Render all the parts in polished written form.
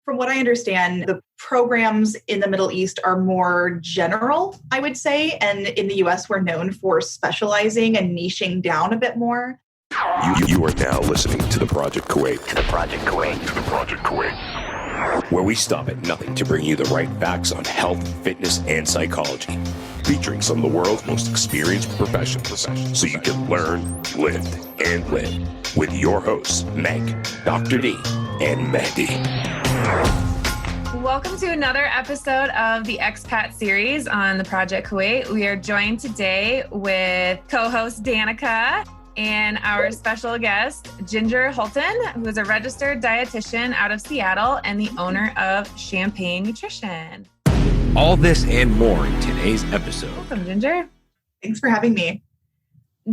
From what I understand, the programs in the Middle East are more general, I would say. And in the US, we're known for specializing and niching down a bit more. You are now listening to the Project Kuwait. Where we stop at nothing to bring you the right facts on health, fitness, and psychology. Featuring some of the world's most experienced professionals so you can learn, live, and live. With your hosts, Meg, Dr. D, and Mandy. Welcome to another episode of the Expat series on the Project Kuwait. We are joined today with co-host Danica and our special guest, Ginger Holton, who is a registered dietitian out of Seattle and the owner of Champagne Nutrition. All this and more in today's episode. Welcome, Ginger. Thanks for having me.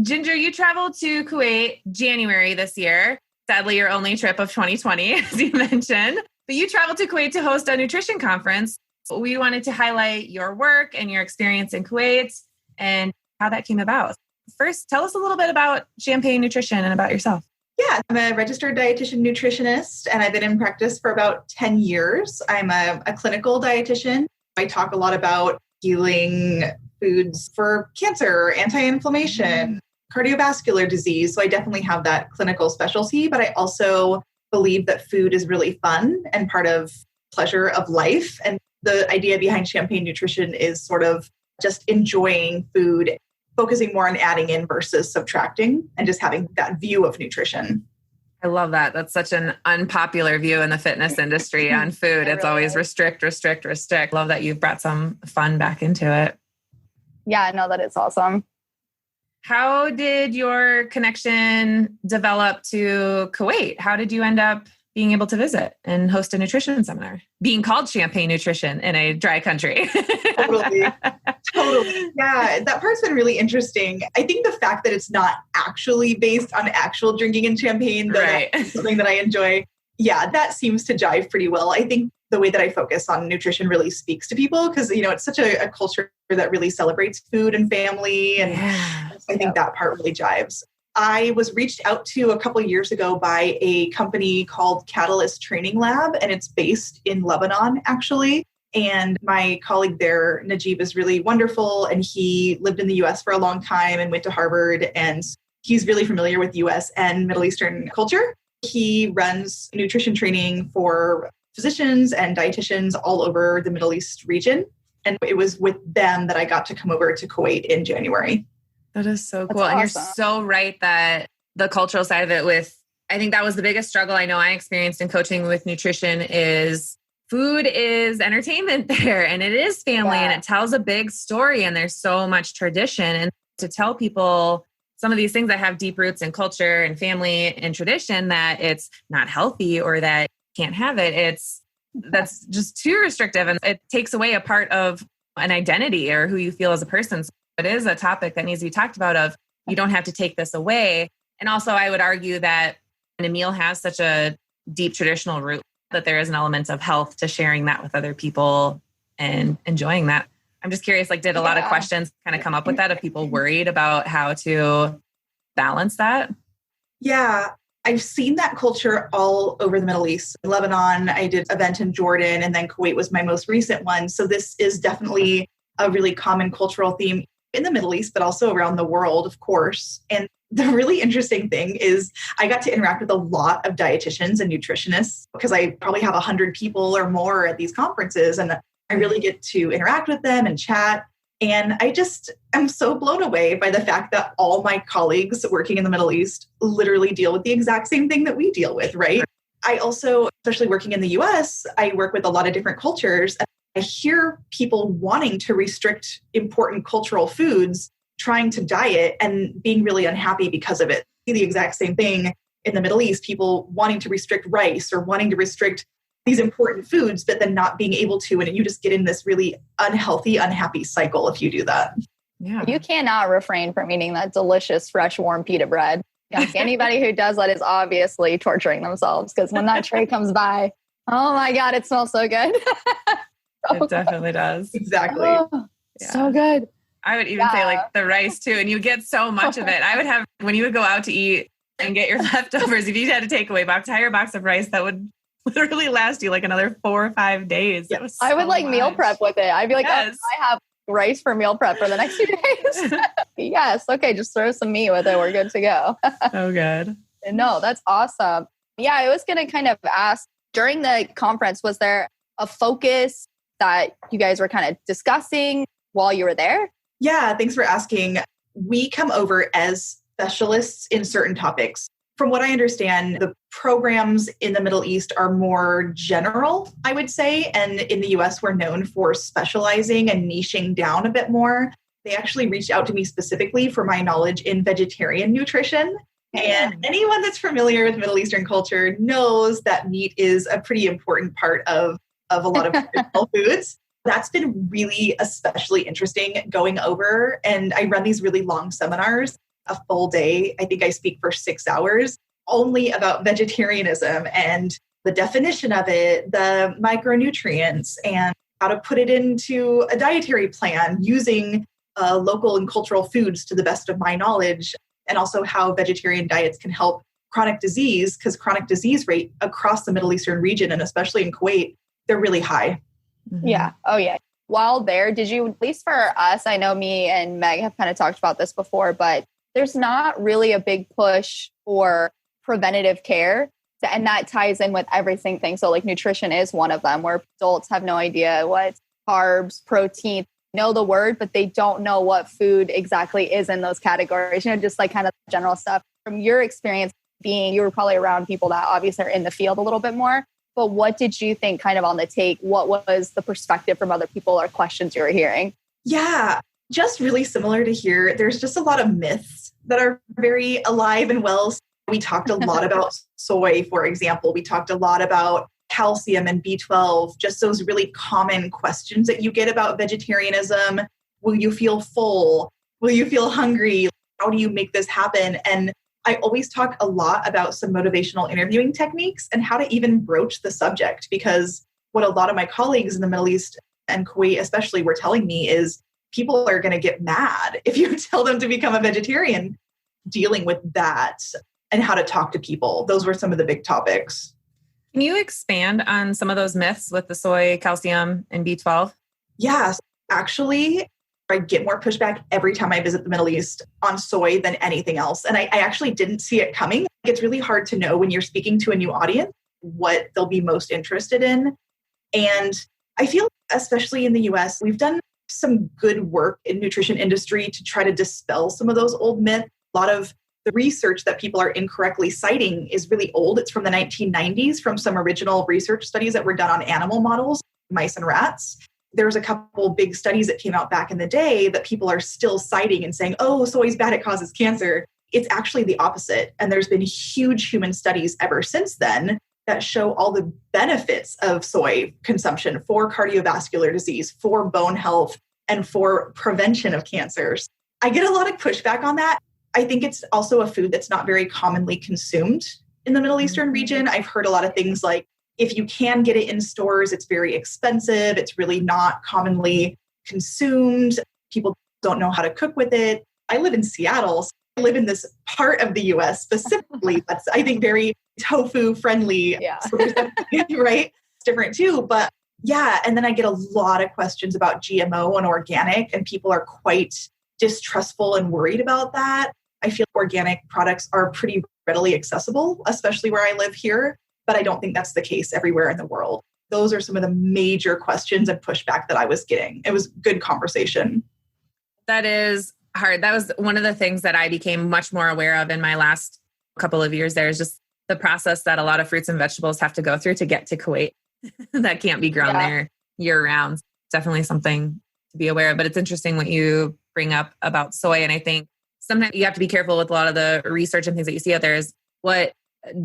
Ginger, you traveled to Kuwait January this year. Sadly, your only trip of 2020, as you mentioned. But you traveled to Kuwait to host a nutrition conference. We wanted to highlight your work and your experience in Kuwait and how that came about. First, tell us a little bit about Champagne Nutrition and about yourself. Yeah, I'm a registered dietitian nutritionist, and I've been in practice for about 10 years. I'm a clinical dietitian. I talk a lot about healing foods for cancer, anti-inflammation, cardiovascular disease. So I definitely have that clinical specialty, but I also believe that food is really fun and part of pleasure of life. And the idea behind Champagne Nutrition is sort of just enjoying food, focusing more on adding in versus subtracting, and just having that view of nutrition. I love that. That's such an unpopular view in the fitness industry on food. It's always restrict. Love that you've brought some fun back into it. Yeah, I know that it's awesome. How did your connection develop to Kuwait? How did you end up being able to visit and host a nutrition seminar, being called Champagne Nutrition in a dry country? Totally. Yeah, that part's been really interesting. I think the fact that it's not actually based on actual drinking and champagne, though, right, that's something that I enjoy. Yeah, that seems to jive pretty well. I think the way that I focus on nutrition really speaks to people because, it's such a culture that really celebrates food and family. And I think that part really jives. I was reached out to a couple of years ago by a company called Catalyst Training Lab, and it's based in Lebanon, actually. And my colleague there, Najib, is really wonderful. And he lived in the US for a long time and went to Harvard. And he's really familiar with US and Middle Eastern culture. He runs nutrition training for physicians and dietitians all over the Middle East region. And it was with them that I got to come over to Kuwait in January. That is so cool. That's and awesome. You're so right that the cultural side of it I think that was the biggest struggle I know I experienced in coaching with nutrition is food is entertainment there and it is family and it tells a big story and there's so much tradition. And to tell people some of these things that have deep roots in culture and family and tradition that it's not healthy or that you can't have it, that's just too restrictive and it takes away a part of an identity or who you feel as a person. So it is a topic that needs to be talked about of you don't have to take this away. And also I would argue that when a meal has such a deep traditional root that there is an element of health to sharing that with other people and enjoying that. I'm just curious, did a lot of questions kind of come up with that of people worried about how to balance that? Yeah, I've seen that culture all over the Middle East. In Lebanon, I did an event in Jordan, and then Kuwait was my most recent one. So this is definitely a really common cultural theme in the Middle East, but also around the world, of course. And the really interesting thing is I got to interact with a lot of dietitians and nutritionists because I probably have 100 people or more at these conferences. And I really get to interact with them and chat. And I just am so blown away by the fact that all my colleagues working in the Middle East literally deal with the exact same thing that we deal with, right? I also, especially working in the US, I work with a lot of different cultures. And I hear people wanting to restrict important cultural foods, trying to diet and being really unhappy because of it. See the exact same thing in the Middle East, people wanting to restrict rice or wanting to restrict these important foods, but then not being able to. And you just get in this really unhealthy, unhappy cycle if you do that. Yeah. You cannot refrain from eating that delicious, fresh, warm pita bread. Anybody who does that is obviously torturing themselves because when that tray comes by, oh my God, it smells so good. It definitely does. Exactly. Oh, so good. I would even say the rice too. And you get so much of it. I would have, when you would go out to eat and get your leftovers, if you had to take away an entire box of rice, that would literally last you like another 4 or 5 days. Yeah. I would meal prep with it. I'd be like, Yes. oh, I have rice for meal prep for the next 2 days. Yes. Okay. Just throw some meat with it. We're good to go. So good. No, that's awesome. Yeah. I was going to kind of ask during the conference, was there a focus that you guys were kind of discussing while you were there? Yeah, thanks for asking. We come over as specialists in certain topics. From what I understand, the programs in the Middle East are more general, I would say. And in the US, we're known for specializing and niching down a bit more. They actually reached out to me specifically for my knowledge in vegetarian nutrition. And anyone that's familiar with Middle Eastern culture knows that meat is a pretty important part of a lot of traditional foods. That's been really especially interesting going over. And I run these really long seminars, a full day. I think I speak for 6 hours only about vegetarianism and the definition of it, the micronutrients, and how to put it into a dietary plan using local and cultural foods to the best of my knowledge, and also how vegetarian diets can help chronic disease, because chronic disease rate across the Middle Eastern region, and especially in Kuwait, they're really high. Mm-hmm. Yeah. Oh, yeah. While there, did you, at least for us, I know me and Meg have kind of talked about this before, but there's not really a big push for preventative care. And that ties in with everything. So like nutrition is one of them, where adults have no idea what carbs, protein, know the word, but they don't know what food exactly is in those categories, just like kind of general stuff. From your experience you were probably around people that obviously are in the field a little bit more. But what did you think kind of on the take? What was the perspective from other people or questions you were hearing? Yeah, just really similar to here. There's just a lot of myths that are very alive and well. We talked a lot about soy, for example. We talked a lot about calcium and B12, just those really common questions that you get about vegetarianism. Will you feel full? Will you feel hungry? How do you make this happen? And I always talk a lot about some motivational interviewing techniques and how to even broach the subject, because what a lot of my colleagues in the Middle East and Kuwait especially were telling me is people are going to get mad if you tell them to become a vegetarian. Dealing with that and how to talk to people. Those were some of the big topics. Can you expand on some of those myths with the soy, calcium, and B12? Yes, actually, I get more pushback every time I visit the Middle East on soy than anything else. And I actually didn't see it coming. It's really hard to know when you're speaking to a new audience what they'll be most interested in. And I feel, especially in the US, we've done some good work in nutrition industry to try to dispel some of those old myths. A lot of the research that people are incorrectly citing is really old. It's from the 1990s, from some original research studies that were done on animal models, mice and rats. There's a couple big studies that came out back in the day that people are still citing and saying, oh, soy's bad, it causes cancer. It's actually the opposite. And there's been huge human studies ever since then that show all the benefits of soy consumption for cardiovascular disease, for bone health, and for prevention of cancers. I get a lot of pushback on that. I think it's also a food that's not very commonly consumed in the Middle Eastern region. I've heard a lot of things like, if you can get it in stores, it's very expensive. It's really not commonly consumed. People don't know how to cook with it. I live in Seattle. So I live in this part of the US specifically that's, I think, very tofu friendly. Yeah. Right? It's different too. But yeah. And then I get a lot of questions about GMO and organic, and people are quite distrustful and worried about that. I feel organic products are pretty readily accessible, especially where I live here, but I don't think that's the case everywhere in the world. Those are some of the major questions and pushback that I was getting. It was good conversation. That is hard. That was one of the things that I became much more aware of in my last couple of years there, is just the process that a lot of fruits and vegetables have to go through to get to Kuwait that can't be grown there year round. Definitely something to be aware of, but it's interesting what you bring up about soy. And I think sometimes you have to be careful with a lot of the research and things that you see out there is what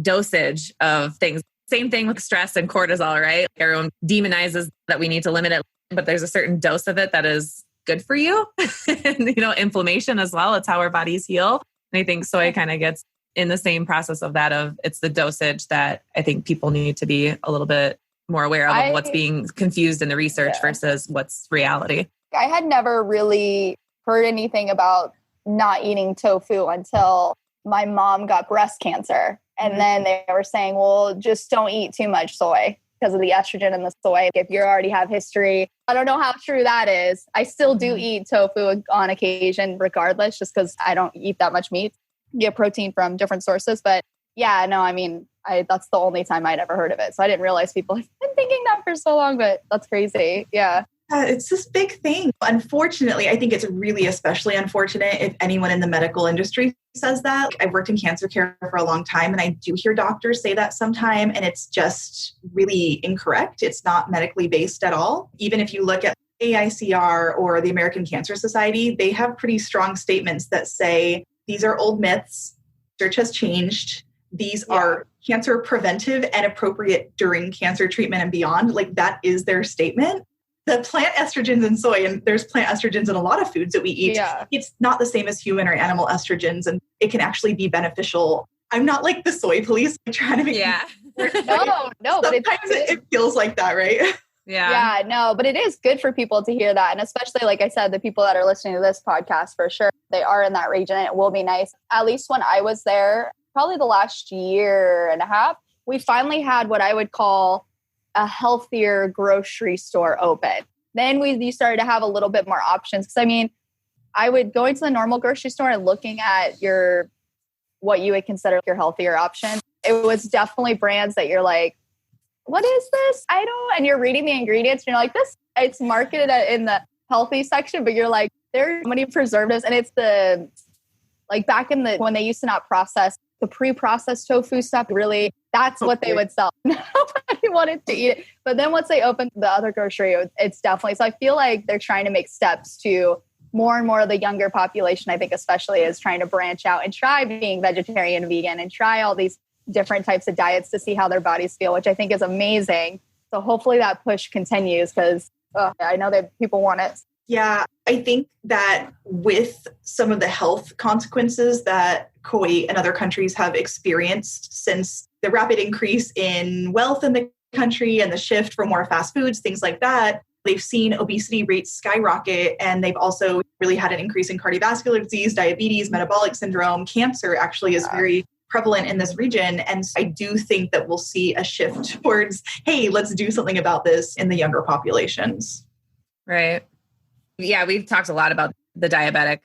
dosage of things. Same thing with stress and cortisol, right? Everyone demonizes that we need to limit it, but there's a certain dose of it that is good for you. And, inflammation as well. It's how our bodies heal. And I think soy kind of gets in the same process of that, of it's the dosage that I think people need to be a little bit more aware of what's being confused in the research versus what's reality. I had never really heard anything about not eating tofu until my mom got breast cancer. And then they were saying, well, just don't eat too much soy because of the estrogen in the soy. If you already have history, I don't know how true that is. I still do eat tofu on occasion regardless, just because I don't eat that much meat. Get protein from different sources. But yeah, no, I mean, that's the only time I'd ever heard of it. So I didn't realize people have been thinking that for so long, but that's crazy. Yeah. It's this big thing. Unfortunately, I think it's really especially unfortunate if anyone in the medical industry says that. I've worked in cancer care for a long time, and I do hear doctors say that sometime, and it's just really incorrect. It's not medically based at all. Even if you look at AICR or the American Cancer Society, they have pretty strong statements that say these are old myths. Research has changed. These are cancer preventive and appropriate during cancer treatment and beyond. Like, that is their statement. The plant estrogens in soy, and there's plant estrogens in a lot of foods that we eat. It's not the same as human or animal estrogens, and it can actually be beneficial. I'm not like the soy police trying to make no, but sometimes it feels like that, right? Yeah, no, but it is good for people to hear that. And especially, like I said, the people that are listening to this podcast, for sure, they are in that region, and it will be nice. At least when I was there, probably the last year and a half, we finally had what I would call a healthier grocery store open. Then we started to have a little bit more options. Because I mean, I would go into the normal grocery store and looking at what you would consider your healthier option. It was definitely brands that you're like, what is this? And you're reading the ingredients and you're like, it's marketed in the healthy section, but you're like, there's so many preservatives. And it's back in when they used to not process the pre-processed tofu stuff, really, that's what they would sell. Nobody wanted to eat it. But then once they opened the other grocery, it's definitely, so I feel like they're trying to make steps to more and more of the younger population, I think especially, is trying to branch out and try being vegetarian, vegan, and try all these different types of diets to see how their bodies feel, which I think is amazing. So hopefully that push continues because I know that people want it. Yeah, I think that with some of the health consequences that Kuwait and other countries have experienced since the rapid increase in wealth in the country and the shift for more fast foods, things like that, they've seen obesity rates skyrocket, and they've also really had an increase in cardiovascular disease, diabetes, metabolic syndrome. Cancer actually is very prevalent in this region. And I do think that we'll see a shift towards, hey, let's do something about this in the younger populations. Right. Yeah, we've talked a lot about the diabetic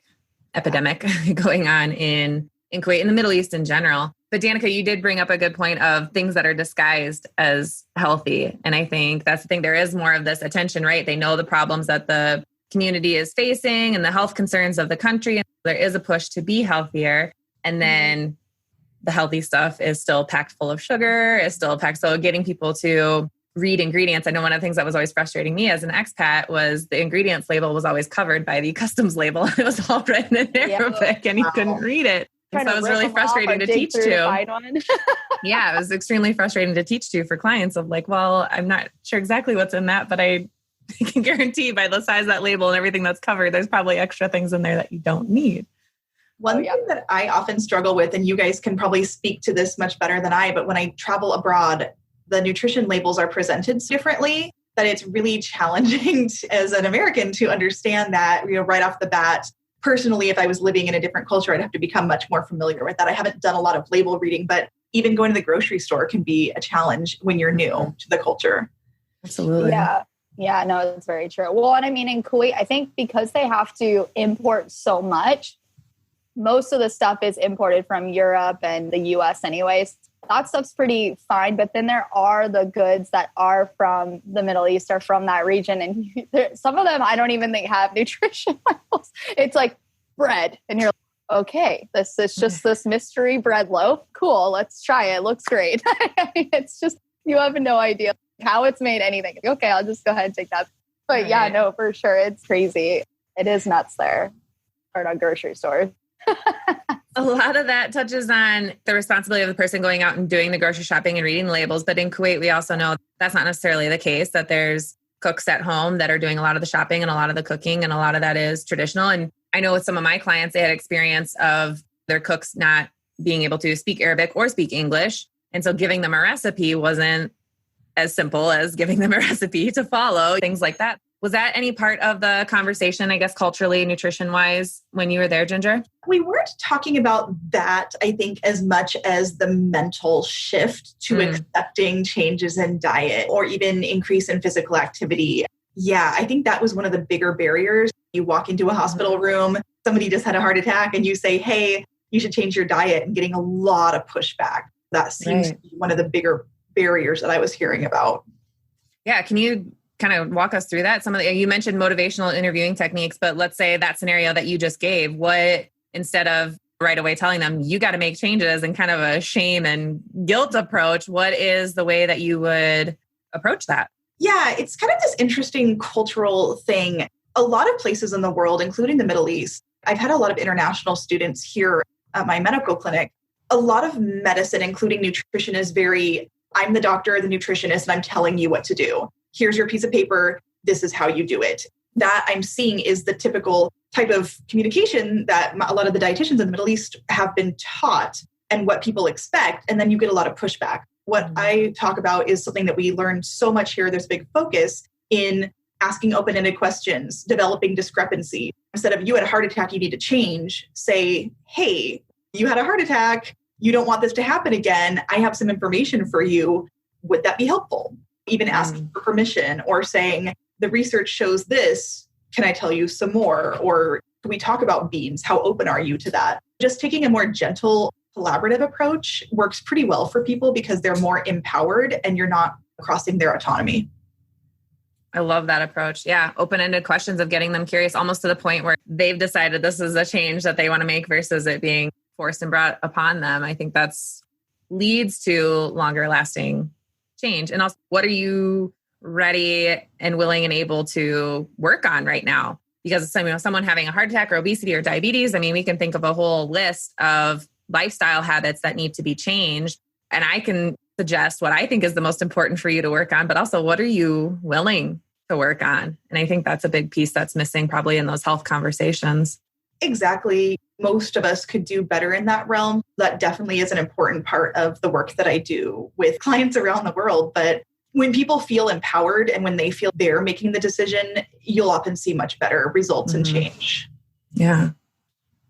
epidemic going on in Kuwait, in the Middle East in general. But Danica, you did bring up a good point of things that are disguised as healthy. And I think that's the thing. There is more of this attention, right? They know the problems that the community is facing and the health concerns of the country. And there is a push to be healthier. And then the healthy stuff is still packed full of sugar, is still packed. So getting people to read ingredients. I know one of the things that was always frustrating me as an expat was the ingredients label was always covered by the customs label. It was all written in Arabic and you couldn't read it. And so it was really frustrating to teach to. Yeah, it was extremely frustrating to teach to for clients of like, well, I'm not sure exactly what's in that, but I can guarantee by the size of that label and everything that's covered, there's probably extra things in there that you don't need. One thing that I often struggle with, and you guys can probably speak to this much better than I, but when I travel abroad, the nutrition labels are presented differently, that it's really challenging as an American to understand that, right off the bat. Personally, if I was living in a different culture, I'd have to become much more familiar with that. I haven't done a lot of label reading, but even going to the grocery store can be a challenge when you're new to the culture. Absolutely. Yeah, no, that's very true. Well, and I mean, in Kuwait, I think because they have to import so much, most of the stuff is imported from Europe and the US anyways. That stuff's pretty fine. But then there are the goods that are from the Middle East or from that region. And some of them I don't even think have nutrition labels. It's like bread. And you're like, okay, this is just this mystery bread loaf. Cool, let's try it. Looks great. I mean, it's just, you have no idea how it's made anything. Okay, I'll just go ahead and take that. But yeah, no, for sure. It's crazy. It is nuts there. Or not grocery stores. A lot of that touches on the responsibility of the person going out and doing the grocery shopping and reading the labels. But in Kuwait, we also know that's not necessarily the case, that there's cooks at home that are doing a lot of the shopping and a lot of the cooking, and a lot of that is traditional. And I know with some of my clients, they had experience of their cooks not being able to speak Arabic or speak English. And so giving them a recipe wasn't as simple as giving them a recipe to follow, things like that. Was that any part of the conversation, I guess, culturally, nutrition-wise, when you were there, Ginger? We weren't talking about that, I think, as much as the mental shift to accepting changes in diet or even increase in physical activity. Yeah, I think that was one of the bigger barriers. You walk into a hospital room, somebody just had a heart attack, and you say, hey, you should change your diet, and getting a lot of pushback. That seems to be one of the bigger barriers that I was hearing about. Yeah, can you kind of walk us through that? You mentioned motivational interviewing techniques, but let's say that scenario that you just gave, what, instead of right away telling them you got to make changes and kind of a shame and guilt approach, what is the way that you would approach that? Yeah, it's kind of this interesting cultural thing. A lot of places in the world, including the Middle East, I've had a lot of international students here at my medical clinic. A lot of medicine, including nutrition, is very, I'm the doctor, the nutritionist, and I'm telling you what to do. Here's your piece of paper. This is how you do it. That I'm seeing is the typical type of communication that a lot of the dietitians in the Middle East have been taught and what people expect. And then you get a lot of pushback. What I talk about is something that we learned so much here. There's a big focus in asking open-ended questions, developing discrepancy. Instead of you had a heart attack, you need to change, say, hey, you had a heart attack. You don't want this to happen again. I have some information for you. Would that be helpful? Even asking for permission or saying, the research shows this. Can I tell you some more? Or can we talk about beans? How open are you to that? Just taking a more gentle, collaborative approach works pretty well for people because they're more empowered and you're not crossing their autonomy. I love that approach. Yeah. Open-ended questions of getting them curious almost to the point where they've decided this is a change that they want to make versus it being forced and brought upon them. I think that's leads to longer lasting change. And also, what are you ready and willing and able to work on right now? Because someone having a heart attack or obesity or diabetes, I mean, we can think of a whole list of lifestyle habits that need to be changed. And I can suggest what I think is the most important for you to work on, but also what are you willing to work on? And I think that's a big piece that's missing probably in those health conversations. Exactly. Most of us could do better in that realm. That definitely is an important part of the work that I do with clients around the world. But when people feel empowered and when they feel they're making the decision, you'll often see much better results and change. Yeah.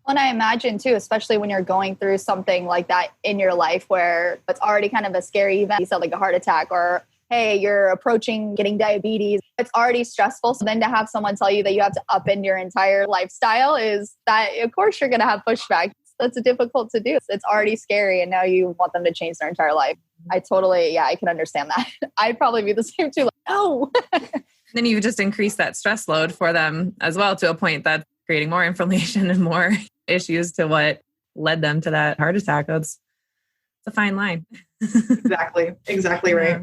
And I imagine too, especially when you're going through something like that in your life where it's already kind of a scary event, you said like a heart attack or, hey, you're approaching getting diabetes. It's already stressful. So then to have someone tell you that you have to upend your entire lifestyle is that, of course, you're going to have pushback. That's difficult to do. It's already scary. And now you want them to change their entire life. I can understand that. I'd probably be the same too. Like, no. Then you just increase that stress load for them as well to a point that's creating more inflammation and more issues to what led them to that heart attack. It's a fine line. Exactly right.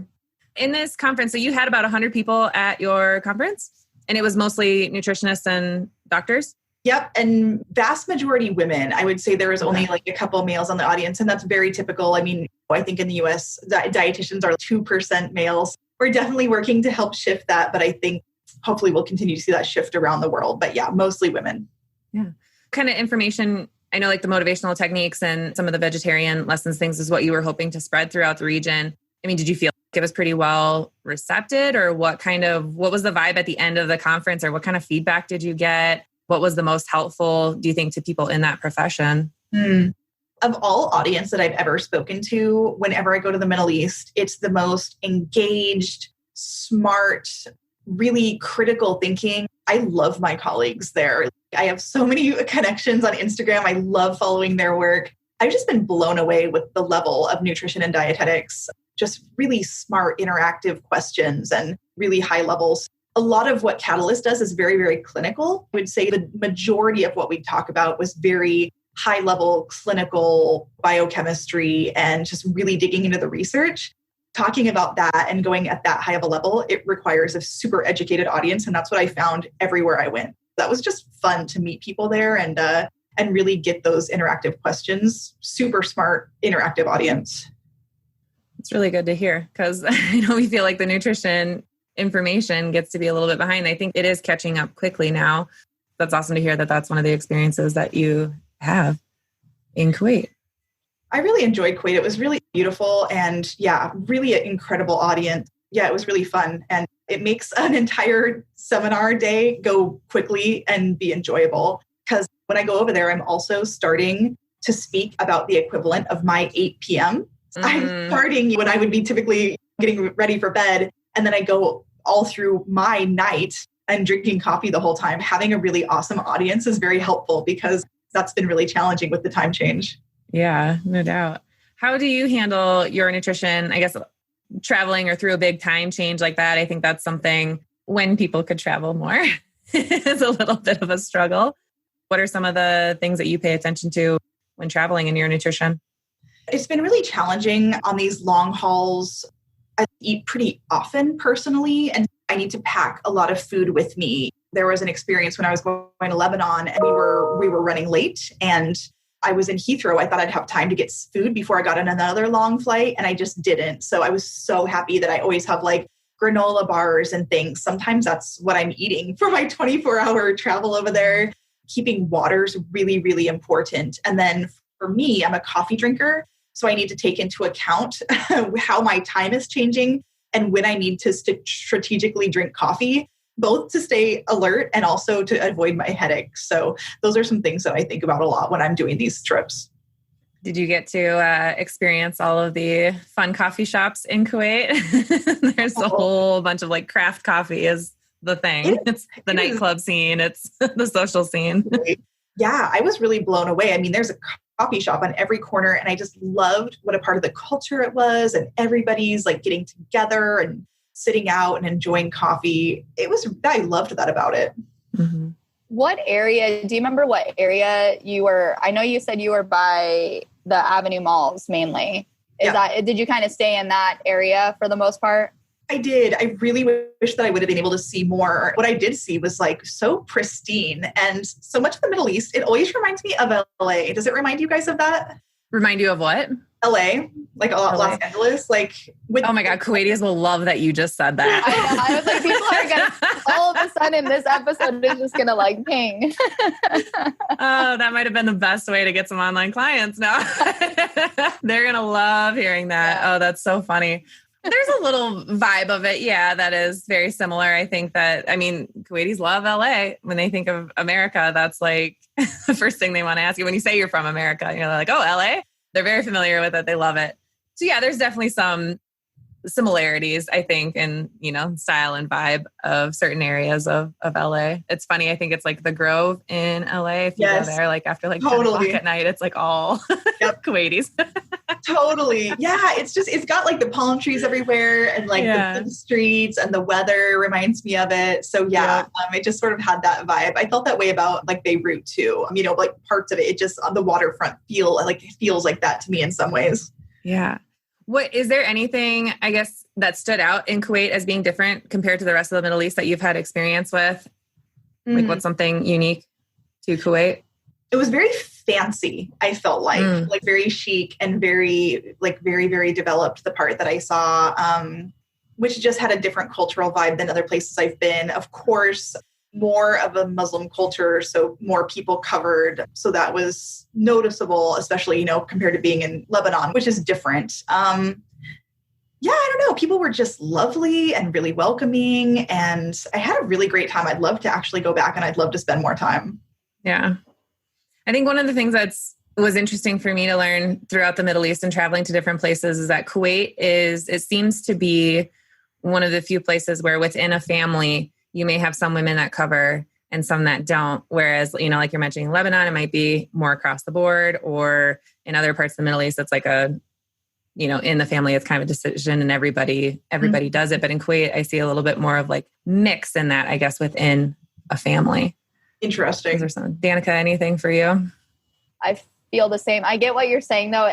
In this conference, so you had about 100 people at your conference and it was mostly nutritionists and doctors? Yep. And vast majority women. I would say there was only like a couple males on the audience, and that's very typical. I mean, I think in the US, dietitians are 2% males. We're definitely working to help shift that, but I think hopefully we'll continue to see that shift around the world. But yeah, mostly women. Yeah. Kind of information, I know like the motivational techniques and some of the vegetarian lessons, things is what you were hoping to spread throughout the region. I mean, did you feel like it was pretty well received, or what was the vibe at the end of the conference, or what kind of feedback did you get? What was the most helpful, do you think, to people in that profession? Of all audience that I've ever spoken to, whenever I go to the Middle East, it's the most engaged, smart, really critical thinking. I love my colleagues there. I have so many connections on Instagram. I love following their work. I've just been blown away with the level of nutrition and dietetics, just really smart, interactive questions and really high levels. A lot of what Catalyst does is very, very clinical. I would say the majority of what we talk about was very high level clinical biochemistry and just really digging into the research. Talking about that and going at that high of a level, it requires a super educated audience. And that's what I found everywhere I went. That was just fun to meet people there and really get those interactive questions. Super smart, interactive audience. It's really good to hear because I know we feel like the nutrition information gets to be a little bit behind. I think it is catching up quickly now. That's awesome to hear that that's one of the experiences that you have in Kuwait. I really enjoyed Kuwait. It was really beautiful and really an incredible audience. Yeah, it was really fun. And it makes an entire seminar day go quickly and be enjoyable. Because when I go over there, I'm also starting to speak about the equivalent of my 8 p.m. I'm starting when I would be typically getting ready for bed. And then I go all through my night and drinking coffee the whole time. Having a really awesome audience is very helpful because that's been really challenging with the time change. Yeah, no doubt. How do you handle your nutrition? I guess traveling or through a big time change like that, I think that's something when people could travel more is a little bit of a struggle. What are some of the things that you pay attention to when traveling in your nutrition? It's been really challenging on these long hauls. I eat pretty often personally, and I need to pack a lot of food with me. There was an experience when I was going to Lebanon and we were running late, and I was in Heathrow. I thought I'd have time to get food before I got on another long flight, and I just didn't. So I was so happy that I always have like granola bars and things. Sometimes that's what I'm eating for my 24-hour travel over there. Keeping water is really, really important. And then for me, I'm a coffee drinker. So I need to take into account how my time is changing and when I need to strategically drink coffee, both to stay alert and also to avoid my headaches. So those are some things that I think about a lot when I'm doing these trips. Did you get to experience all of the fun coffee shops in Kuwait? There's a whole bunch of like craft coffee is the thing. It's the nightclub scene. It's the social scene. Yeah, I was really blown away. I mean, there's a coffee shop on every corner, and I just loved what a part of the culture it was, and everybody's like getting together and sitting out and enjoying coffee. I loved that about it. Mm-hmm. What area, do you remember what area you were? I know you said you were by the Avenue malls mainly. Did you kind of stay in that area for the most part? I did. I really wish that I would have been able to see more. What I did see was like so pristine, and so much of the Middle East. It always reminds me of LA. Does it remind you guys of that? Remind you of what? LA, like Los Angeles, like. Oh my God, Kuwaitis will love that you just said that. I know. I was like, people are gonna all of a sudden this episode is just gonna like ping. Oh, that might have been the best way to get some online clients now. They're gonna love hearing that. Yeah. Oh, that's so funny. There's a little vibe of it. Yeah, that is very similar. I think Kuwaitis love LA. When they think of America, that's like the first thing they want to ask you. When you say you're from America, you're like, oh, LA? They're very familiar with it. They love it. So yeah, there's definitely some similarities, I think, in, style and vibe of certain areas of LA. It's funny. I think it's like the Grove in LA. If you go there, like after like 10 o'clock at night, it's like all Kuwaitis. Totally. Yeah. It's got like the palm trees everywhere and like the streets, and the weather reminds me of it. So it just sort of had that vibe. I felt that way about like Beirut too. Like parts of it just on the waterfront feels like that to me in some ways. Yeah. What is there anything, I guess, that stood out in Kuwait as being different compared to the rest of the Middle East that you've had experience with? Like what's something unique to Kuwait? It was very fancy. I felt like very chic and very, very developed. The part that I saw, which just had a different cultural vibe than other places I've been. Of course, more of a Muslim culture, so more people covered. So that was noticeable, especially, compared to being in Lebanon, which is different. I don't know. People were just lovely and really welcoming, and I had a really great time. I'd love to actually go back, and I'd love to spend more time. Yeah. I think one of the things was interesting for me to learn throughout the Middle East and traveling to different places is that Kuwait it seems to be one of the few places where within a family, you may have some women that cover and some that don't. Whereas, like you're mentioning Lebanon, it might be more across the board, or in other parts of the Middle East, it's like in the family, it's kind of a decision and everybody does it. But in Kuwait, I see a little bit more of like mix in that, I guess, within a family. Interesting. Danica, anything for you? I feel the same. I get what you're saying though,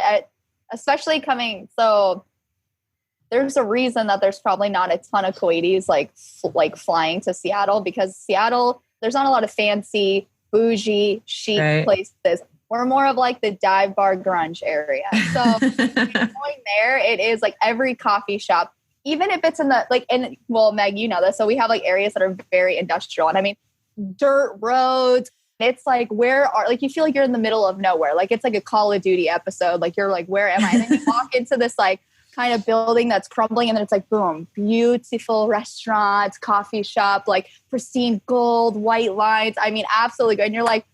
especially so there's a reason that there's probably not a ton of Kuwaitis like flying to Seattle, because Seattle, there's not a lot of fancy, bougie, chic places. We're more of like the dive bar grunge area. So going there, it is like every coffee shop, even if it's in the Meg, you know this. So we have like areas that are very industrial, and dirt roads. It's like, you feel like you're in the middle of nowhere. Like it's like a Call of Duty episode. Like you're like, where am I? And then you walk into this like kind of building that's crumbling. And then it's like, boom, beautiful restaurants, coffee shop, like pristine gold, white lines. I mean, absolutely good. And you're like,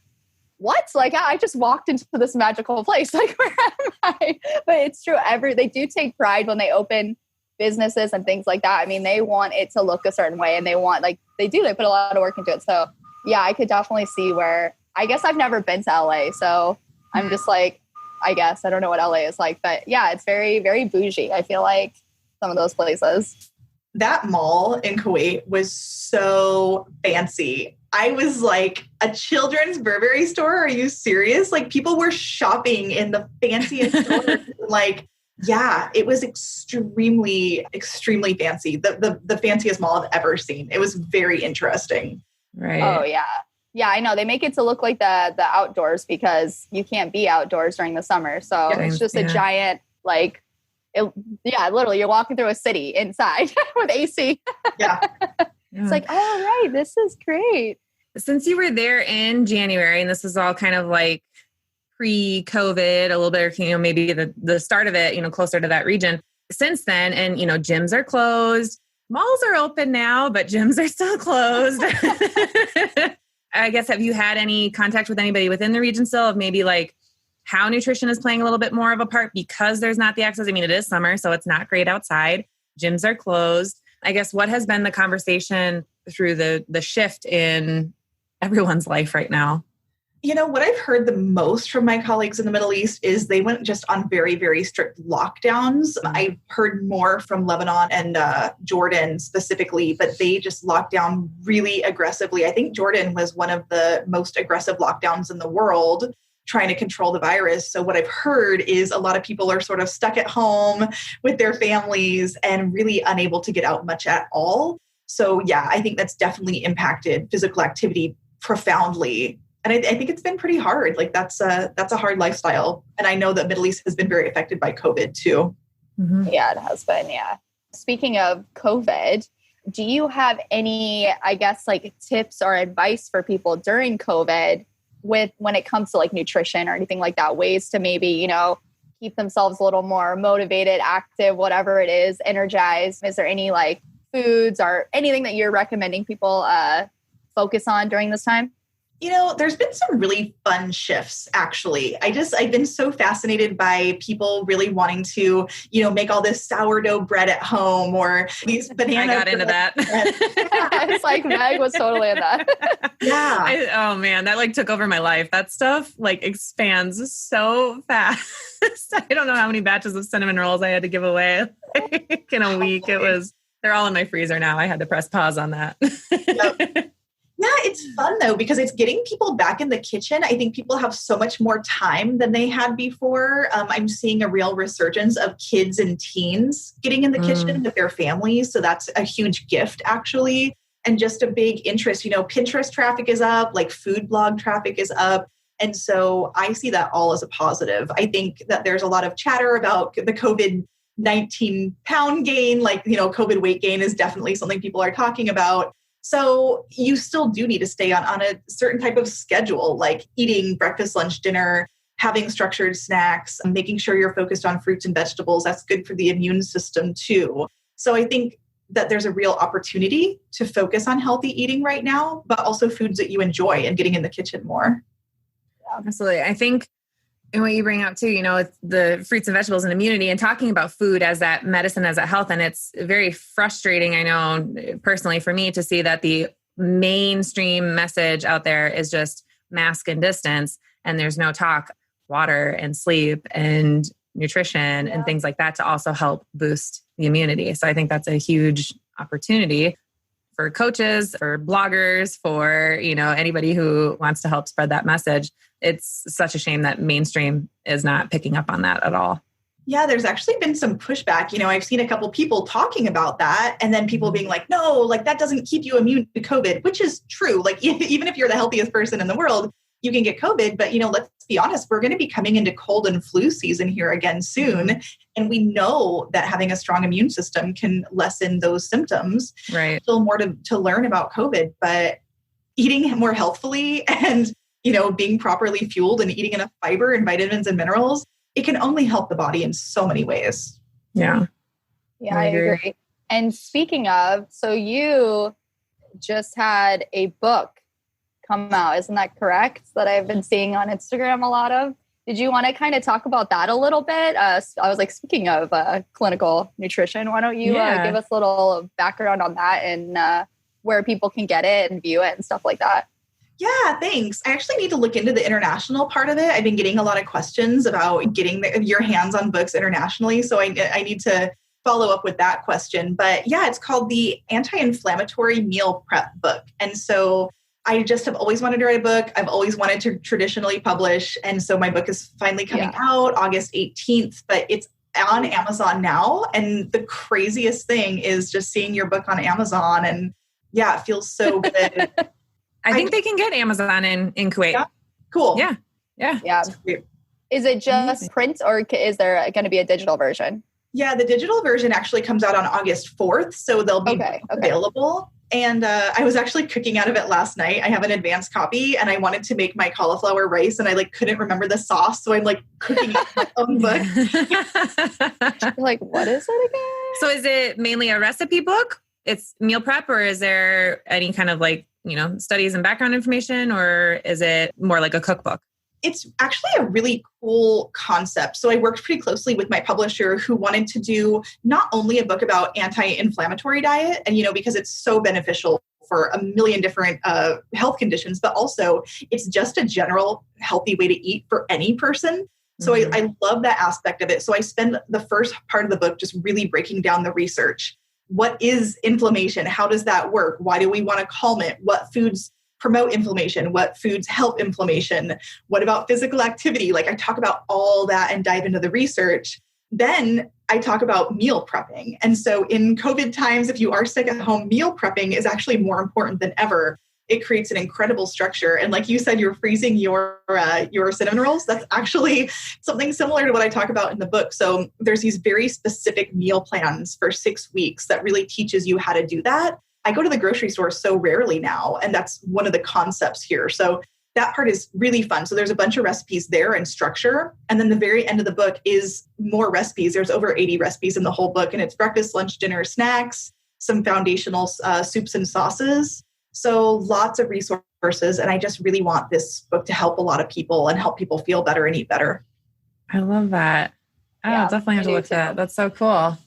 what? Like, I just walked into this magical place. Like, where am I? But it's true. They do take pride when they open businesses and things like that. I mean, they want it to look a certain way, and they put a lot of work into it. So yeah, I could definitely see where, I guess I've never been to LA. So I'm just like, I guess I don't know what LA is like, but yeah, it's very, very bougie. I feel like some of those places. That mall in Kuwait was so fancy. I was like, a children's Burberry store? Are you serious? Like, people were shopping in the fanciest stores. Like, yeah, it was extremely, extremely fancy. The fanciest mall I've ever seen. It was very interesting. Right. Oh, yeah. Yeah, I know. They make it to look like the outdoors because you can't be outdoors during the summer. So it's just a giant, like, literally you're walking through a city inside with AC. Yeah. It's like, oh, right. This is great. Since you were there in January, and this was all kind of like pre-COVID, a little bit, maybe the start of it, closer to that region. Since then, and, gyms are closed. Malls are open now, but gyms are still closed. I guess, have you had any contact with anybody within the region still of maybe like how nutrition is playing a little bit more of a part because there's not the access? I mean, it is summer, so it's not great outside. Gyms are closed. I guess, what has been the conversation through the shift in everyone's life right now? What I've heard the most from my colleagues in the Middle East is they went just on very, very strict lockdowns. I've heard more from Lebanon and Jordan specifically, but they just locked down really aggressively. I think Jordan was one of the most aggressive lockdowns in the world, trying to control the virus. So what I've heard is a lot of people are sort of stuck at home with their families and really unable to get out much at all. So yeah, I think that's definitely impacted physical activity profoundly. And I think it's been pretty hard. Like, that's a hard lifestyle. And I know that Middle East has been very affected by COVID too. Mm-hmm. Yeah, it has been. Yeah. Speaking of COVID, do you have any, I guess, like tips or advice for people during COVID when it comes to like nutrition or anything like that, ways to maybe, keep themselves a little more motivated, active, whatever it is, energized? Is there any like foods or anything that you're recommending people focus on during this time? There's been some really fun shifts, actually. I've been so fascinated by people really wanting to, make all this sourdough bread at home or these bananas. I got into that. It's like Meg was totally in that. Yeah. Oh man, that like took over my life. That stuff like expands so fast. I don't know how many batches of cinnamon rolls I had to give away in a week. They're all in my freezer now. I had to press pause on that. Yep. Yeah, it's fun though, because it's getting people back in the kitchen. I think people have so much more time than they had before. I'm seeing a real resurgence of kids and teens getting in the kitchen with their families. So that's a huge gift, actually. And just a big interest. Pinterest traffic is up, like food blog traffic is up. And so I see that all as a positive. I think that there's a lot of chatter about the COVID-19 pound gain, like, COVID weight gain is definitely something people are talking about. So you still do need to stay on a certain type of schedule, like eating breakfast, lunch, dinner, having structured snacks, making sure you're focused on fruits and vegetables. That's good for the immune system too. So I think that there's a real opportunity to focus on healthy eating right now, but also foods that you enjoy and getting in the kitchen more. Absolutely. I think, and what you bring up too, it's the fruits and vegetables and immunity, and talking about food as that medicine, as that health. And it's very frustrating, I know personally for me, to see that the mainstream message out there is just mask and distance. And there's no talk, water and sleep and nutrition and things like that to also help boost the immunity. So I think that's a huge opportunity for coaches, for bloggers, for, anybody who wants to help spread that message. It's such a shame that mainstream is not picking up on that at all. Yeah, there's actually been some pushback. I've seen a couple people talking about that, and then people being like, no, like that doesn't keep you immune to COVID, which is true. Like, even if you're the healthiest person in the world, you can get COVID. But, let's be honest, we're going to be coming into cold and flu season here again soon. And we know that having a strong immune system can lessen those symptoms. Right. Still more to learn about COVID, but eating more healthfully and, being properly fueled and eating enough fiber and vitamins and minerals, it can only help the body in so many ways. Yeah. Yeah, I agree. And speaking of, so you just had a book come out, isn't that correct? That I've been seeing on Instagram a lot of. Did you want to kind of talk about that a little bit? I was like, speaking of clinical nutrition, why don't you give us a little background on that and where people can get it and view it and stuff like that? Yeah, thanks. I actually need to look into the international part of it. I've been getting a lot of questions about getting your hands on books internationally. So I need to follow up with that question. But yeah, it's called the Anti-Inflammatory Meal Prep book. And so I just have always wanted to write a book. I've always wanted to traditionally publish. And so my book is finally coming out August 18th, but it's on Amazon now. And the craziest thing is just seeing your book on Amazon. And yeah, it feels so good. I think they can get Amazon in Kuwait. Yeah. Cool. Yeah. Is it just print or is there going to be a digital version? Yeah, the digital version actually comes out on August 4th. So they'll be available. And I was actually cooking out of it last night. I have an advanced copy and I wanted to make my cauliflower rice and I couldn't remember the sauce. So I'm cooking out my own book. You're like, what is it again? So is it mainly a recipe book? It's meal prep, or is there any kind of studies and background information, or is it more like a cookbook? It's actually a really cool concept. So I worked pretty closely with my publisher who wanted to do not only a book about anti-inflammatory diet, and, because it's so beneficial for a million different health conditions, but also it's just a general healthy way to eat for any person. So I love that aspect of it. So I spend the first part of the book just really breaking down the research. What is inflammation? How does that work? Why do we want to calm it? What foods promote inflammation? What foods help inflammation? What about physical activity? I talk about all that and dive into the research. Then I talk about meal prepping. And so in COVID times, if you are sick at home, meal prepping is actually more important than ever. It creates an incredible structure. And like you said, you're freezing your cinnamon rolls. That's actually something similar to what I talk about in the book. So there's these very specific meal plans for 6 weeks that really teaches you how to do that. I go to the grocery store so rarely now, and that's one of the concepts here. So that part is really fun. So there's a bunch of recipes there and structure. And then the very end of the book is more recipes. There's over 80 recipes in the whole book, and it's breakfast, lunch, dinner, snacks, some foundational soups and sauces. So lots of resources. And I just really want this book to help a lot of people and help people feel better and eat better. I love that. I'll definitely have to look at that. That's so cool.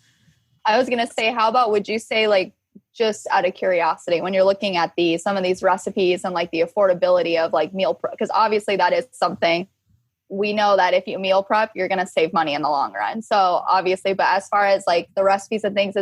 I was going to say, how about, would you say just out of curiosity, when you're looking at some of these recipes and the affordability of meal prep, because obviously that is something we know that if you meal prep, you're going to save money in the long run. So obviously, but as far as the recipes and things,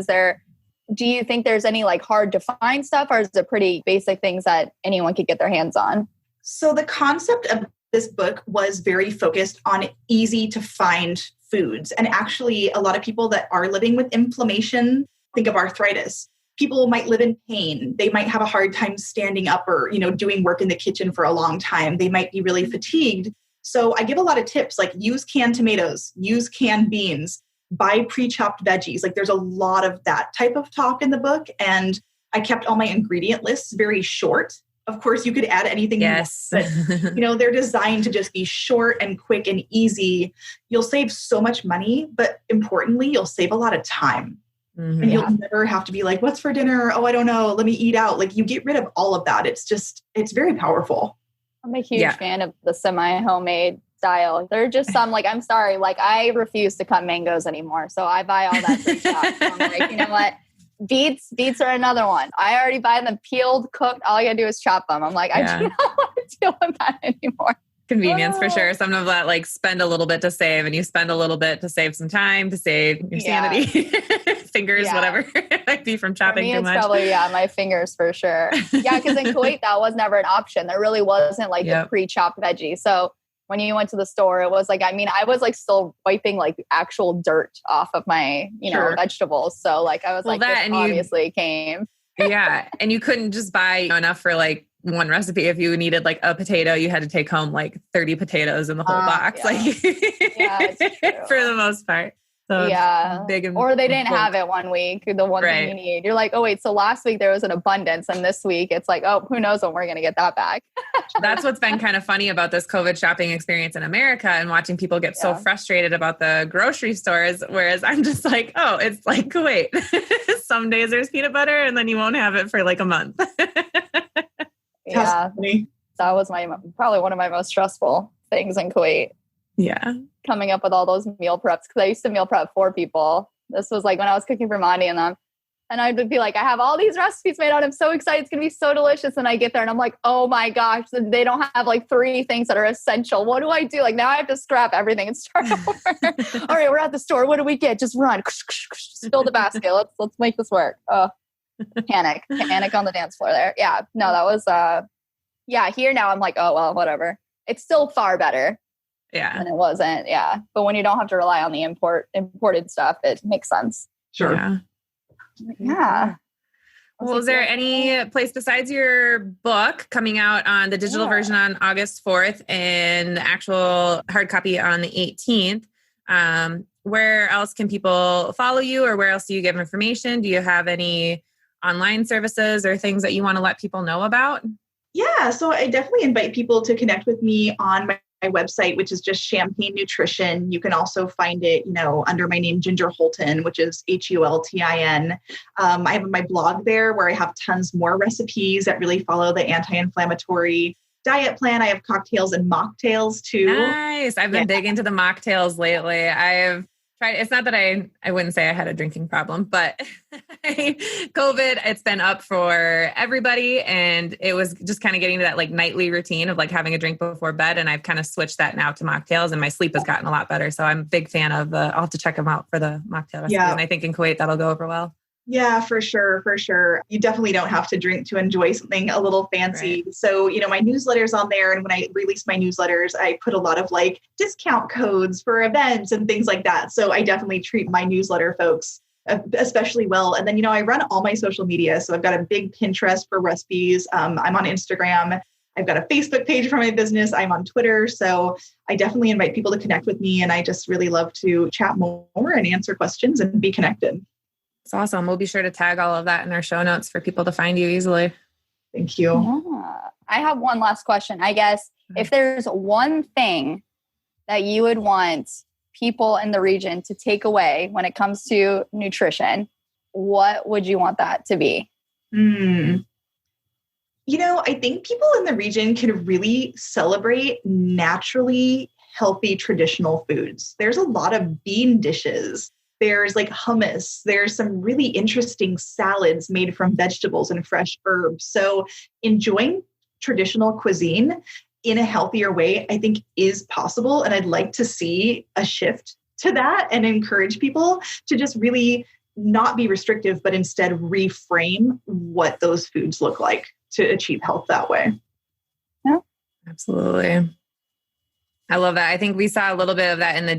do you think there's any hard to find stuff, or is it pretty basic things that anyone could get their hands on? So the concept of this book was very focused on easy to find foods. And actually a lot of people that are living with inflammation, think of arthritis. People might live in pain. They might have a hard time standing up or, doing work in the kitchen for a long time. They might be really fatigued. So I give a lot of tips, use canned tomatoes, use canned beans, buy pre-chopped veggies. There's a lot of that type of talk in the book. And I kept all my ingredient lists very short. Of course, you could add anything. Yes. You want, but, they're designed to just be short and quick and easy. You'll save so much money, but importantly, you'll save a lot of time. Mm-hmm. And you'll never have to be what's for dinner? Oh, I don't know. Let me eat out. You get rid of all of that. It's very powerful. I'm a huge fan of the semi-homemade style. They're just some I'm sorry, I refuse to cut mangoes anymore. So I buy all that pre-chopped. I'm you know what? Beets are another one. I already buy them peeled, cooked. All I gotta do is chop them. I'm I do not want to deal with that anymore. Convenience for sure. Some of that spend a little bit to save, and you spend a little bit to save some time, to save your sanity, fingers, whatever it might be from chopping too much. Probably, my fingers for sure. Yeah, because in Kuwait, that was never an option. There really wasn't the pre-chopped veggie. So when you went to the store, it was I was still wiping actual dirt off of my, vegetables. So I was this obviously came. Yeah. And you couldn't just buy enough for one recipe. If you needed a potato, you had to take home 30 potatoes in the whole box. Yeah, it's true. For the most part. So big or they didn't have it one week, the one thing you need. You're like, oh wait, so last week there was an abundance and this week it's like, oh, who knows when we're going to get that back. That's what's been kind of funny about this COVID shopping experience in America and watching people get so frustrated about the grocery stores. Whereas I'm just like, oh, it's like Kuwait. Some days there's peanut butter and then you won't have it for like a month. Yeah. That was probably one of my most stressful things in Kuwait. Yeah. Coming up with all those meal preps. Cause I used to meal prep 4 people. This was like when I was cooking for Monty and them. And I would be like, I have all these recipes made out. I'm so excited. It's going to be so delicious. And I get there and I'm like, oh my gosh, they don't have like 3 things that are essential. What do I do? Like now I have to scrap everything and start over. All right, we're at the store. What do we get? Just run. Spill the basket. Let's make this work. Oh, panic on the dance floor there. Yeah, no, that was, here now I'm like, oh, well, whatever. It's still far better. Yeah. And it wasn't. Yeah. But when you don't have to rely on the imported stuff, it makes sense. Sure. Yeah. Well, is there any place besides your book coming out on the digital version on August 4th and the actual hard copy on the 18th? Where else can people follow you or where else do you give information? Do you have any online services or things that you want to let people know about? Yeah. So I definitely invite people to connect with me on my website, which is just Champagne Nutrition. You can also find it, under my name, Ginger Holton, which is Hultin. I have my blog there where I have tons more recipes that really follow the anti-inflammatory diet plan. I have cocktails and mocktails too. Nice. I've been big into the mocktails lately. I've tried. It's not that I wouldn't say I had a drinking problem, but COVID, it's been up for everybody. And it was just kind of getting to that like nightly routine of like having a drink before bed. And I've kind of switched that now to mocktails and my sleep has gotten a lot better. So I'm a big fan of I'll have to check them out for the mocktail recipe. And I think in Kuwait, that'll go over well. Yeah, for sure. For sure. You definitely don't have to drink to enjoy something a little fancy. Right. So, my newsletter's on there. And when I release my newsletters, I put a lot of like discount codes for events and things like that. So I definitely treat my newsletter folks especially well. And then, I run all my social media. So I've got a big Pinterest for recipes. I'm on Instagram. I've got a Facebook page for my business. I'm on Twitter. So I definitely invite people to connect with me. And I just really love to chat more and answer questions and be connected. It's awesome. We'll be sure to tag all of that in our show notes for people to find you easily. Thank you. Yeah. I have one last question. I guess if there's one thing that you would want people in the region to take away when it comes to nutrition, what would you want that to be? I think people in the region can really celebrate naturally healthy traditional foods. There's a lot of bean dishes. There's like hummus. There's some really interesting salads made from vegetables and fresh herbs. So enjoying traditional cuisine in a healthier way, I think is possible. And I'd like to see a shift to that and encourage people to just really not be restrictive, but instead reframe what those foods look like to achieve health that way. Yeah, absolutely. I love that. I think we saw a little bit of that in the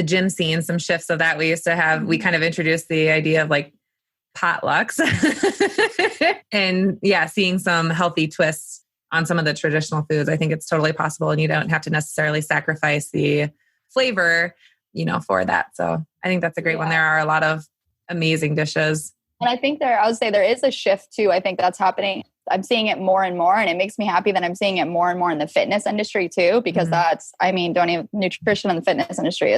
gym scene, some shifts of that. We kind of introduced the idea of like potlucks and seeing some healthy twists on some of the traditional foods. I think it's totally possible and you don't have to necessarily sacrifice the flavor, for that. So I think that's a great one. There are a lot of amazing dishes. And I think I would say there is a shift too. I think that's happening. I'm seeing it more and more, and it makes me happy that I'm seeing it more and more in the fitness industry too, because nutrition in the fitness industry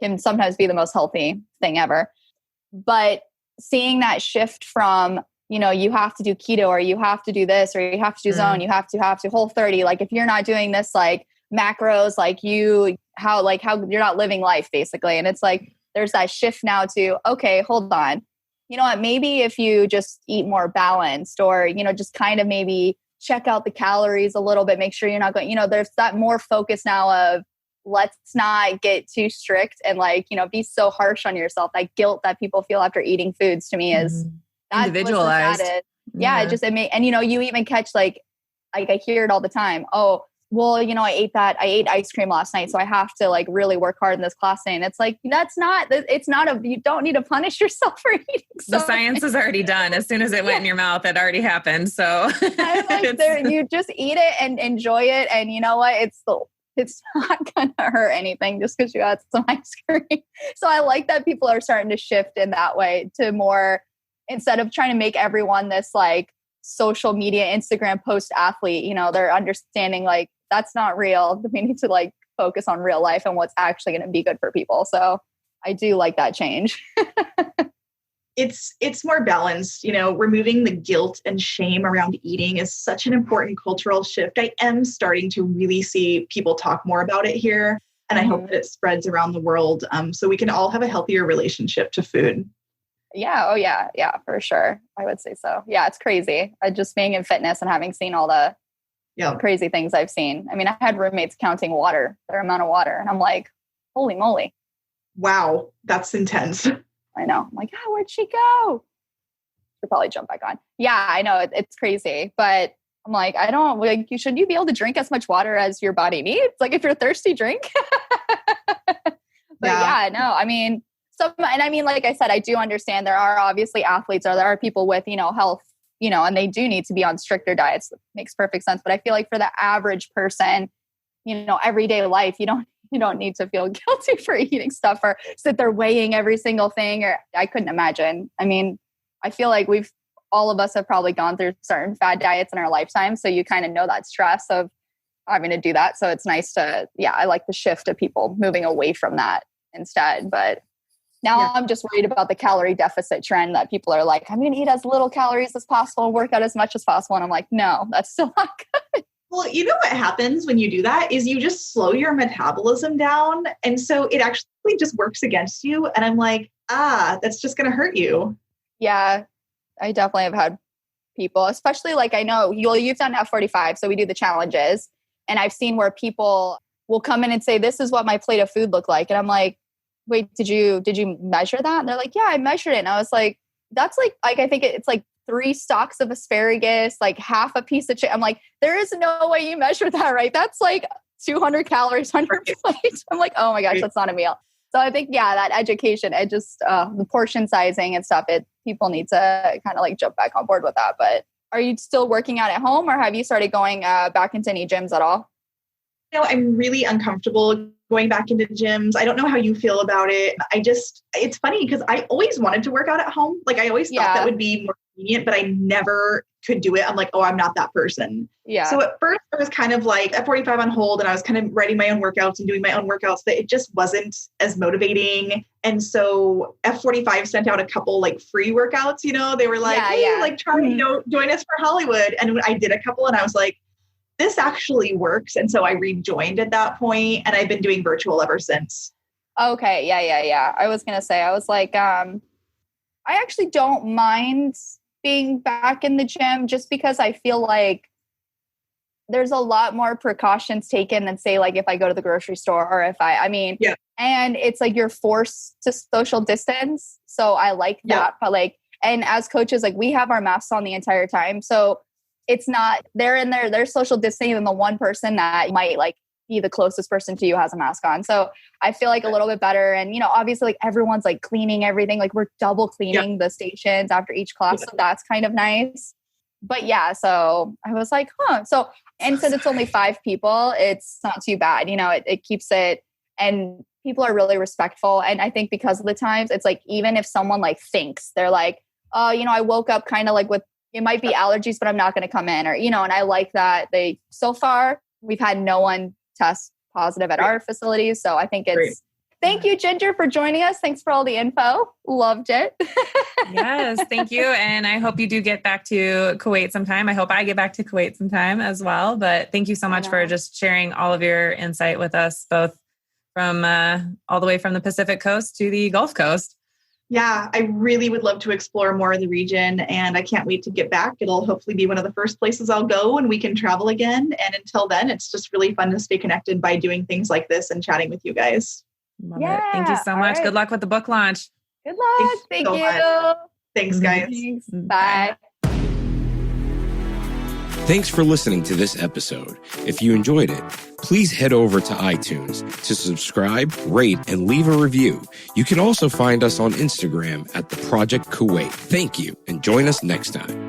can sometimes be the most healthy thing ever. But seeing that shift from, you have to do keto or you have to do this or you have to do zone, you have to Whole30. Like if you're not doing this, like macros, how you're not living life basically. And it's like, there's that shift now to, okay, hold on. You know what, maybe if you just eat more balanced or, just kind of maybe check out the calories a little bit, make sure you're not going, there's that more focus now of let's not get too strict and be so harsh on yourself. That guilt that people feel after eating foods to me is individualized. Yeah. You even catch I hear it all the time. Oh, well, I ate ice cream last night, so I have to really work hard in this class today. And it's like, you don't need to punish yourself for eating. The science is already done. As soon as it went in your mouth, it already happened. So you just eat it and enjoy it. And you know what? it's not going to hurt anything just because you had some ice cream. So I like that people are starting to shift in that way to more, instead of trying to make everyone this like social media, Instagram post athlete, you know, they're understanding like that's not real. We need to like focus on real life and what's actually going to be good for people. So I do like that change. It's more balanced, you know, removing the guilt and shame around eating is such an important cultural shift. I am starting to really see people talk more about it here. And I hope that it spreads around the world so we can all have a healthier relationship to food. Yeah. Oh yeah. Yeah, for sure. I would say so. Yeah. It's crazy. Just being in fitness and having seen all the crazy things I've seen. I mean, I had roommates counting their amount of water. And I'm like, holy moly. Wow. That's intense. I know. I'm like, where'd she go? She'll probably jump back on. Yeah, I know. It's crazy. But I'm like, shouldn't you be able to drink as much water as your body needs? Like if you're thirsty, drink. But yeah, no, I mean, like I said, I do understand there are obviously athletes or there are people with, you know, health, you know, and they do need to be on stricter diets. It makes perfect sense. But I feel like for the average person, you know, everyday life, you don't need to feel guilty for eating stuff or sit there weighing every single thing. Or I couldn't imagine. I mean, I feel like all of us have probably gone through certain fad diets in our lifetime. So you kind of know that stress of having to do that. So it's nice I like the shift of people moving away from that instead. But now I'm just worried about the calorie deficit trend that people are like, I'm going to eat as little calories as possible and work out as much as possible. And I'm like, no, that's still not good. Well, you know what happens when you do that is you just slow your metabolism down. And so it actually just works against you. And I'm like, that's just going to hurt you. Yeah, I definitely have had people, especially like I know you've done F45. So we do the challenges. And I've seen where people will come in and say, this is what my plate of food looked like. And I'm like, wait, did you measure that? And they're like, yeah, I measured it. And I was like, that's like I think it's like 3 stalks of asparagus, like half a piece of chicken. I'm like, there is no way you measure that, right? That's like 200 calories on your plate. I'm like, oh my gosh, that's not a meal. So I think, that education, it just, the portion sizing and stuff, people need to kind of like jump back on board with that. But are you still working out at home or have you started going back into any gyms at all? You know, I'm really uncomfortable going back into gyms. I don't know how you feel about it. It's funny because I always wanted to work out at home. Like I always thought that would be more convenient, but I never could do it. I'm like, I'm not that person. Yeah. So at first I was kind of like F45 on hold and I was kind of writing my own workouts and doing my own workouts, but it just wasn't as motivating. And so F45 sent out a couple like free workouts, you know, they were like, like Charlie, join us for Hollywood. And I did a couple and I was like, this actually works. And so I rejoined at that point and I've been doing virtual ever since. Okay. Yeah. I was going to say, I was like, I actually don't mind being back in the gym just because I feel like there's a lot more precautions taken than say, like if I go to the grocery store or if and it's like you're forced to social distance. So I like that, but like, and as coaches, like we have our masks on the entire time. So it's not, they're social distancing and the one person that might like be the closest person to you has a mask on. So I feel like a little bit better. And, you know, obviously like everyone's like cleaning everything. Like we're double cleaning the stations after each class. So that's kind of nice. But so I was like, So, and since it's only 5 people, it's not too bad. You know, it keeps it, and people are really respectful. And I think because of the times, it's like, even if someone like thinks they're like, oh, you know, I woke up kind of like with, it might be allergies, but I'm not going to come in, or, you know, and I like that so far we've had no one test positive at our facilities. So I think thank you, Ginger, for joining us. Thanks for all the info. Loved it. Yes, thank you. And I hope you do get back to Kuwait sometime. I hope I get back to Kuwait sometime as well. But thank you so much for just sharing all of your insight with us, both from all the way from the Pacific Coast to the Gulf Coast. Yeah, I really would love to explore more of the region and I can't wait to get back. It'll hopefully be one of the first places I'll go when we can travel again. And until then, it's just really fun to stay connected by doing things like this and chatting with you guys. Love it. Thank you so much. Right. Good luck with the book launch. Good luck. Thank you. Much. Thanks, guys. Thanks. Bye. Thanks for listening to this episode. If you enjoyed it, please head over to iTunes to subscribe, rate, and leave a review. You can also find us on Instagram at The Project Kuwait. Thank you, and join us next time.